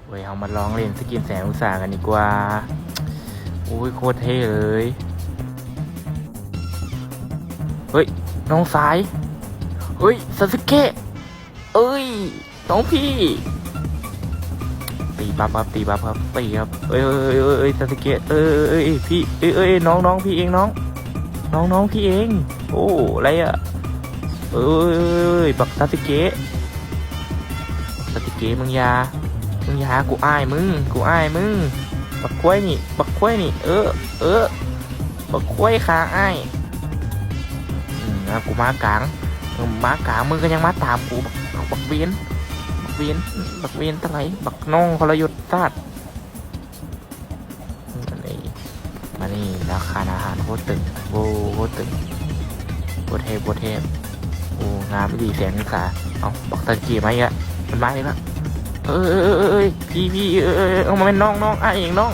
เว้ยเอามาลองเล่นสกินแสงอุตสาหกันดีกว่าโอ้ยโคตรเท่เลยเฮ้ยน้องสายเฮ้ยซาสึเกะเอ้ยน้องพี่ตีบัฟครับตีบัฟครับตีครับเอ้ยซาสึเกะพี่น้องพี่เองน้องพี่เองโอ้อะไรอะบักซาสึเกะมึงยากูอ้ายมึงบักควยนี่บักควยขาอ้ายกูมากลางมึงก็ยังมาตามกูบักเวียนเท่าไหร่บักน้องพลยุทธ์ซาดมานี่ราคาอาหารโคตรตึงโคตรตึงโคตรเทพโอ้งามดีแสงนี่ค่ะเอาบักตะกี้มาอีกอะมันมาอีกแล้วพี่เอามาเป็นน้องไอ้เองน้อง